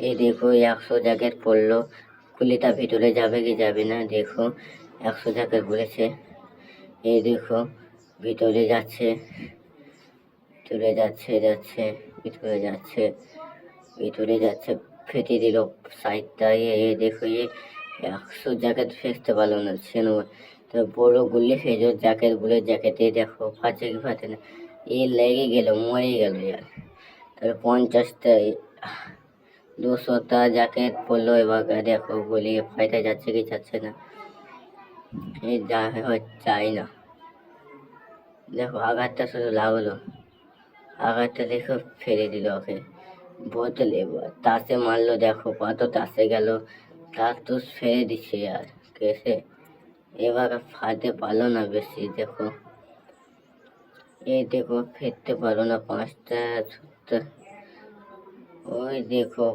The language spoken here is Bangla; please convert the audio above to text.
এই দেখো 100 জ্যাকেট পড়লো, গুলিটা ভিতরে যাবে কি যাবে না। দেখো 100 জ্যাকেট বলেছে, এই দেখো ভিতরে যাচ্ছে, ভিতরে যাচ্ছে যাচ্ছে ভিতরে যাচ্ছে, ভিতরে যাচ্ছে, ফেটে দিল সাইডটা। এ দেখো 100 জ্যাকেট ফেসতে পারলো না ছেনো, তো বড় গুলি ফেজো জ্যাকেট গুলো, জ্যাকেটে দেখো ফাটছে কি ফাটে না, এ লেগে গেল, মরে গেল ইয়ার। তাহলে 50টা 200টা জ্যাকেট পড়লো, এবার দেখো গুলি ফাইটে যাচ্ছে কি যাচ্ছে না, এই যা হয় চাই না। দেখো আঘাতটা শুধু লাগলো, আঘাতটা দেখো ফেলে দিল ওকে বোতলে, তাসে মারলো, দেখো কত তাসে গেল, তাস তো ফেলে দিচ্ছে আর কেসে, এবার ফাটতে পারলো না বেশি। দেখো এই দেখো ফেরতে পারলো না 5টা, ওই দেখো